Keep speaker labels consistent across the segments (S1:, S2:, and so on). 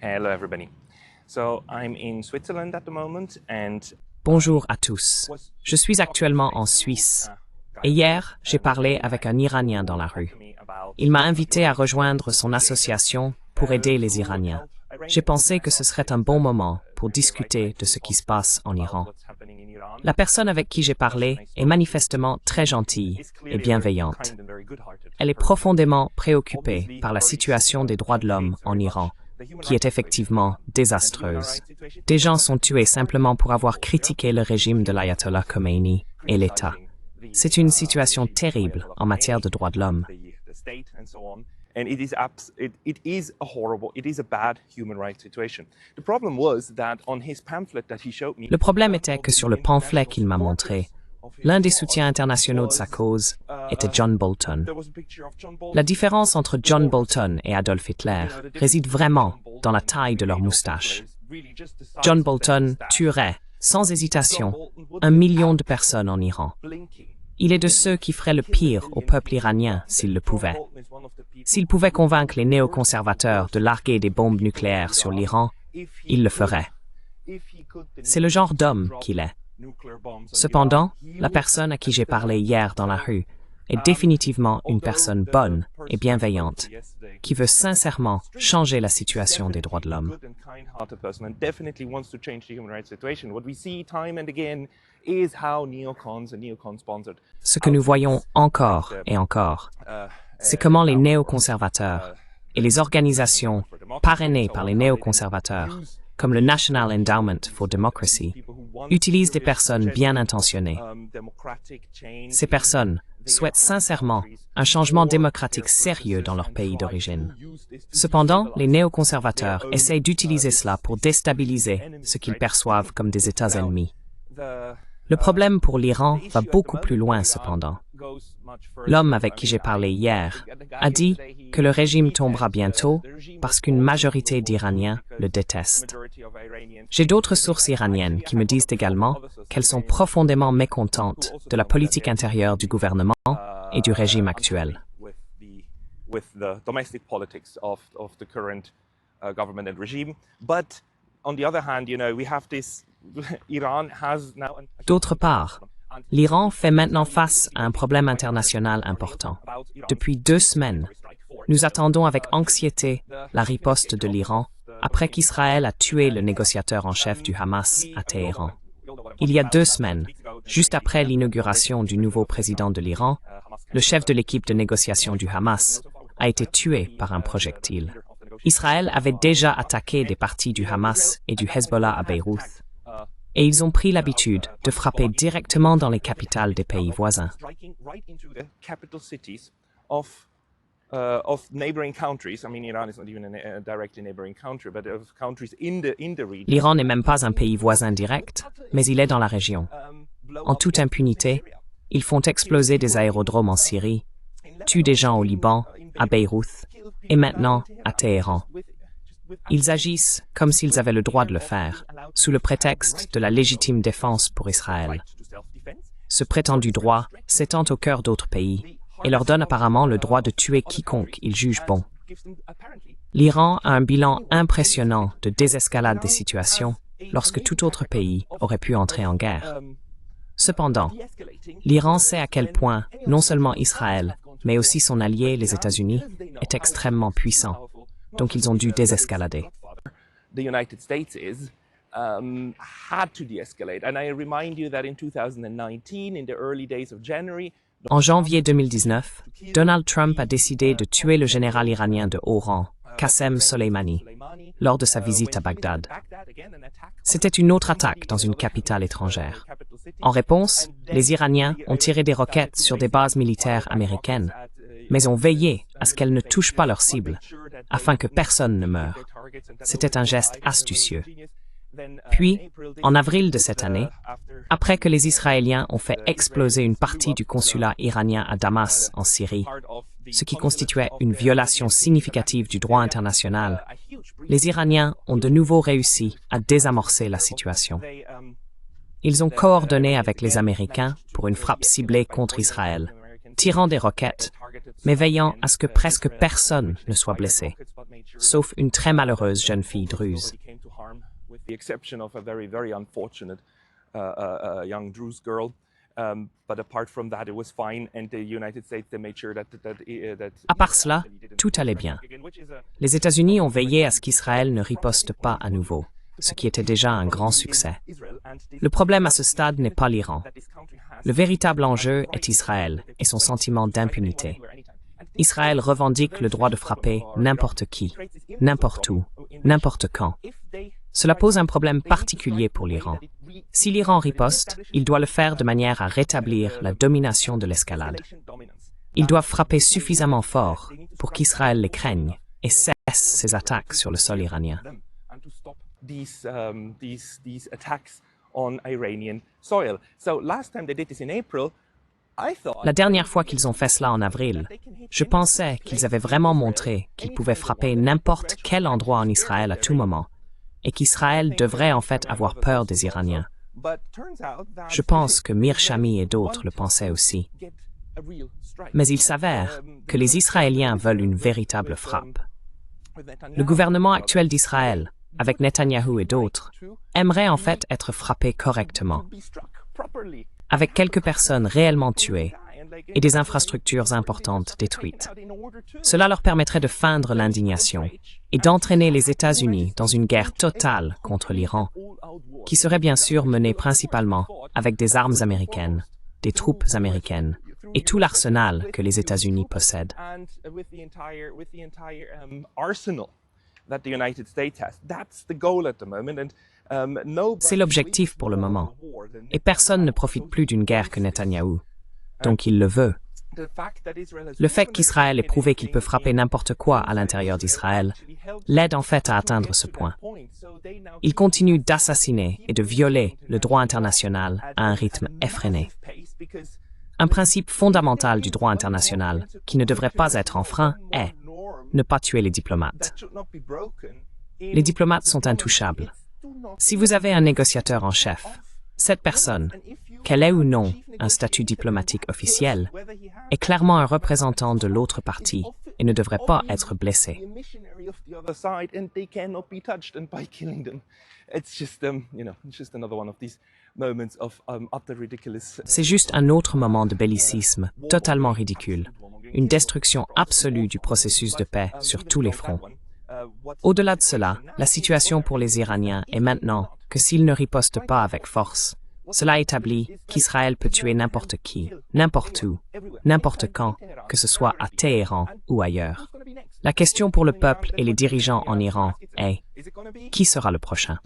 S1: Hello everybody. So I'm in Switzerland at the moment and
S2: Bonjour à tous. Je suis actuellement en Suisse. Et hier, j'ai parlé avec un Iranien dans la rue. Il m'a invité à rejoindre son association pour aider les Iraniens. J'ai pensé que ce serait un bon moment pour discuter de ce qui se passe en Iran. La personne avec qui j'ai parlé est manifestement très gentille et bienveillante. Elle est profondément préoccupée par la situation des droits de l'homme en Iran, qui est effectivement désastreuse. Des gens sont tués simplement pour avoir critiqué le régime de l'Ayatollah Khomeini et l'État. C'est une situation terrible en matière de droits de l'homme.
S1: and it is a bad human rights situation. The problem was that on his pamphlet that he showed me.
S2: Le problème était que sur le pamphlet qu'il m'a montré, l'un des soutiens internationaux de sa cause était John Bolton. La différence entre John Bolton et Adolf Hitler réside vraiment dans la taille de leur moustache. John Bolton tuerait, sans hésitation, 1 million de personnes en Iran. Il est de ceux qui feraient le pire au peuple iranien s'il le pouvait. S'il pouvait convaincre les néoconservateurs de larguer des bombes nucléaires sur l'Iran, il le ferait. C'est le genre d'homme qu'il est. Cependant, la personne à qui j'ai parlé hier dans la rue est définitivement une personne bonne et bienveillante, qui veut sincèrement changer la situation des droits de l'homme. Ce que nous voyons encore et encore, c'est comment les néoconservateurs et les organisations parrainées par les néoconservateurs, comme le National Endowment for Democracy, utilisent des personnes bien intentionnées. Ces personnes souhaitent sincèrement un changement démocratique sérieux dans leur pays d'origine. Cependant, les néoconservateurs essayent d'utiliser cela pour déstabiliser ce qu'ils perçoivent comme des États ennemis. Le problème pour l'Iran va beaucoup plus loin cependant. L'homme avec qui j'ai parlé hier a dit que le régime tombera bientôt parce qu'une majorité d'Iraniens le détestent. J'ai d'autres sources iraniennes qui me disent également qu'elles sont profondément mécontentes de la politique intérieure du gouvernement et du régime actuel. D'autre part, l'Iran fait maintenant face à un problème international important. Depuis 2 semaines, nous attendons avec anxiété la riposte de l'Iran après qu'Israël a tué le négociateur en chef du Hamas à Téhéran. Il y a 2 semaines, juste après l'inauguration du nouveau président de l'Iran, le chef de l'équipe de négociation du Hamas a été tué par un projectile. Israël avait déjà attaqué des parties du Hamas et du Hezbollah à Beyrouth. Et ils ont pris l'habitude de frapper directement dans les capitales des pays voisins. L'Iran n'est même pas un pays voisin direct, mais il est dans la région. En toute impunité, ils font exploser des aérodromes en Syrie, tuent des gens au Liban, à Beyrouth, et maintenant à Téhéran. Ils agissent comme s'ils avaient le droit de le faire, sous le prétexte de la légitime défense pour Israël. Ce prétendu droit s'étend au cœur d'autres pays et leur donne apparemment le droit de tuer quiconque ils jugent bon. L'Iran a un bilan impressionnant de désescalade des situations lorsque tout autre pays aurait pu entrer en guerre. Cependant, l'Iran sait à quel point non seulement Israël, mais aussi son allié, les États-Unis, est extrêmement puissant. Donc ils ont dû désescalader.
S1: The United States had to de-escalate. And I remind you that in 2019, in the early days of January,
S2: en janvier 2019, Donald Trump a décidé de tuer le général iranien de haut rang, Qassem Soleimani, lors de sa visite à Bagdad. C'était une autre attaque dans une capitale étrangère. En réponse, les Iraniens ont tiré des roquettes sur des bases militaires américaines, mais ont veillé à ce qu'elles ne touchent pas leur cible, afin que personne ne meure. C'était un geste astucieux. Puis, en avril de cette année, après que les Israéliens ont fait exploser une partie du consulat iranien à Damas, en Syrie, ce qui constituait une violation significative du droit international, les Iraniens ont de nouveau réussi à désamorcer la situation. Ils ont coordonné avec les Américains pour une frappe ciblée contre Israël, tirant des roquettes mais veillant à ce que presque personne ne soit blessé, sauf une très malheureuse jeune fille druze. À part cela, tout allait bien. Les États-Unis ont veillé à ce qu'Israël ne riposte pas à nouveau, ce qui était déjà un grand succès. Le problème à ce stade n'est pas l'Iran. Le véritable enjeu est Israël et son sentiment d'impunité. Israël revendique le droit de frapper n'importe qui, n'importe où, n'importe quand. Cela pose un problème particulier pour l'Iran. Si l'Iran riposte, il doit le faire de manière à rétablir la domination de l'escalade. Ils doivent frapper suffisamment fort pour qu'Israël les craigne et cesse ses attaques sur le sol iranien. La dernière fois qu'ils ont fait cela en avril, je pensais qu'ils avaient vraiment montré qu'ils pouvaient frapper n'importe quel endroit en Israël à tout moment, et qu'Israël devrait en fait avoir peur des Iraniens. Je pense que Mir Shami et d'autres le pensaient aussi. Mais il s'avère que les Israéliens veulent une véritable frappe. Le gouvernement actuel d'Israël, avec Netanyahou et d'autres, aimerait en fait être frappé correctement, avec quelques personnes réellement tuées et des infrastructures importantes détruites. Cela leur permettrait de feindre l'indignation et d'entraîner les États-Unis dans une guerre totale contre l'Iran, qui serait bien sûr menée principalement avec des armes américaines, des troupes américaines et tout l'arsenal que les États-Unis possèdent. C'est l'objectif pour le moment, et personne ne profite plus d'une guerre que Netanyahou, donc il le veut. Le fait qu'Israël ait prouvé qu'il peut frapper n'importe quoi à l'intérieur d'Israël l'aide en fait à atteindre ce point. Il continue d'assassiner et de violer le droit international à un rythme effréné. Un principe fondamental du droit international qui ne devrait pas être enfreint est ne pas tuer les diplomates. Les diplomates sont intouchables. Si vous avez un négociateur en chef, cette personne, qu'elle ait ou non un statut diplomatique officiel, est clairement un représentant de l'autre partie et ne devrait pas être blessé. C'est juste un autre moment de bellicisme totalement ridicule, une destruction absolue du processus de paix sur tous les fronts. Au-delà de cela, la situation pour les Iraniens est maintenant que s'ils ne ripostent pas avec force, cela établit qu'Israël peut tuer n'importe qui, n'importe où, n'importe quand, que ce soit à Téhéran ou ailleurs. La question pour le peuple et les dirigeants en Iran est « Qui sera le prochain ?»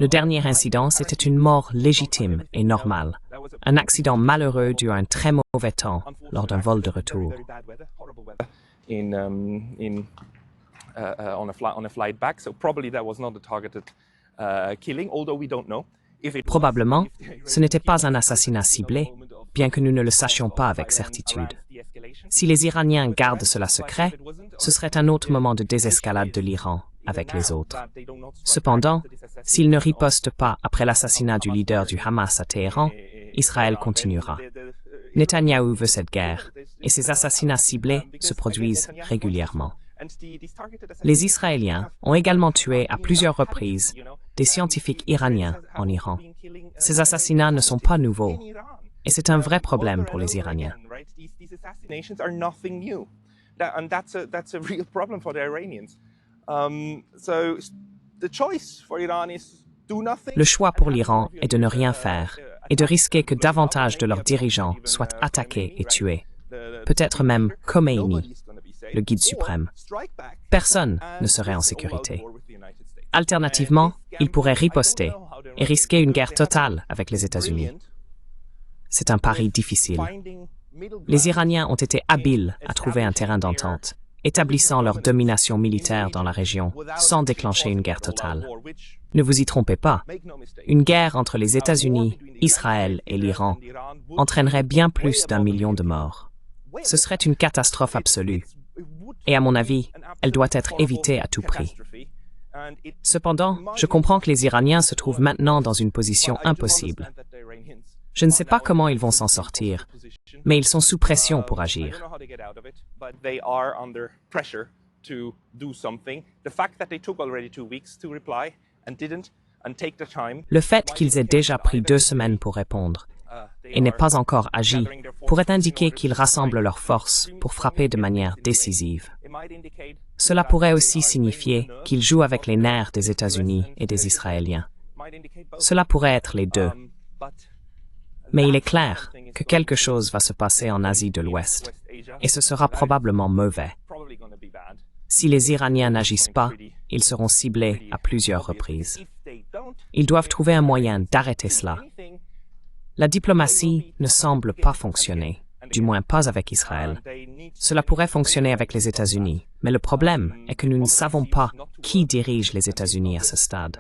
S2: Le dernier incident, c'était une mort légitime et normale, un accident malheureux dû à un très mauvais temps lors d'un vol de retour. Probablement, ce n'était pas un assassinat ciblé, bien que nous ne le sachions pas avec certitude. Si les Iraniens gardent cela secret, ce serait un autre moment de désescalade de l'Iran avec les autres. Cependant, s'ils ne ripostent pas après l'assassinat du leader du Hamas à Téhéran, Israël continuera. Netanyahou veut cette guerre, et ces assassinats ciblés se produisent régulièrement. Les Israéliens ont également tué à plusieurs reprises des scientifiques iraniens en Iran. Ces assassinats ne sont pas nouveaux, et c'est un vrai problème pour les Iraniens. Le choix pour l'Iran est de ne rien faire et de risquer que davantage de leurs dirigeants soient attaqués et tués. Peut-être même Khomeini, le guide suprême. Personne ne serait en sécurité. Alternativement, ils pourraient riposter et risquer une guerre totale avec les États-Unis. C'est un pari difficile. Les Iraniens ont été habiles à trouver un terrain d'entente, établissant leur domination militaire dans la région sans déclencher une guerre totale. Ne vous y trompez pas, une guerre entre les États-Unis, Israël et l'Iran entraînerait bien plus d'1 million de morts. Ce serait une catastrophe absolue. Et à mon avis, elle doit être évitée à tout prix. Cependant, je comprends que les Iraniens se trouvent maintenant dans une position impossible. Je ne sais pas comment ils vont s'en sortir, mais ils sont sous pression pour agir. Le fait qu'ils aient déjà pris 2 semaines pour répondre et n'aient pas encore agi pourrait indiquer qu'ils rassemblent leurs forces pour frapper de manière décisive. Cela pourrait aussi signifier qu'ils jouent avec les nerfs des États-Unis et des Israéliens. Cela pourrait être les deux. Mais il est clair que quelque chose va se passer en Asie de l'Ouest, et ce sera probablement mauvais. Si les Iraniens n'agissent pas, ils seront ciblés à plusieurs reprises. Ils doivent trouver un moyen d'arrêter cela. La diplomatie ne semble pas fonctionner, du moins pas avec Israël. Cela pourrait fonctionner avec les États-Unis, mais le problème est que nous ne savons pas qui dirige les États-Unis à ce stade.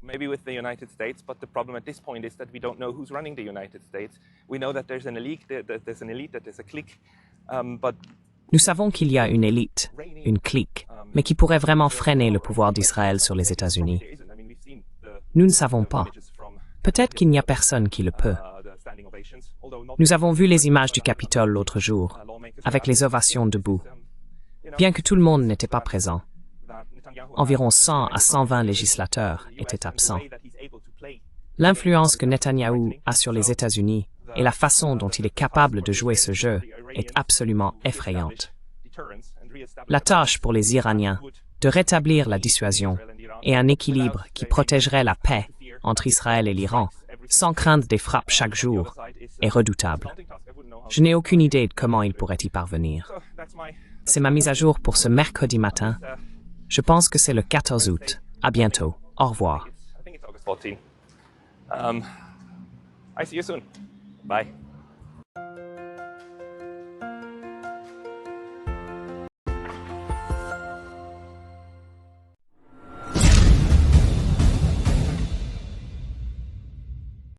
S1: Maybe with the United States, but the problem at this point is that we don't know who's running the United States. We know that there's an elite, that there's a clique, but
S2: nous savons qu'il y a une élite, une clique, mais qui pourrait vraiment freiner le pouvoir d'Israël sur les États-Unis. Nous ne savons pas. Peut-être qu'il n'y a personne qui le peut. Nous avons vu les images du Capitole l'autre jour, avec les ovations debout. Bien que tout le monde n'était pas présent, environ 100 à 120 législateurs étaient absents. L'influence que Netanyahou a sur les États-Unis et la façon dont il est capable de jouer ce jeu est absolument effrayante. La tâche pour les Iraniens de rétablir la dissuasion et un équilibre qui protégerait la paix entre Israël et l'Iran, sans craindre des frappes chaque jour, est redoutable. Je n'ai aucune idée de comment ils pourraient y parvenir. C'est ma mise à jour pour ce mercredi matin. Je pense que c'est le 14 août. À bientôt. Au revoir.
S1: I see you soon. Bye.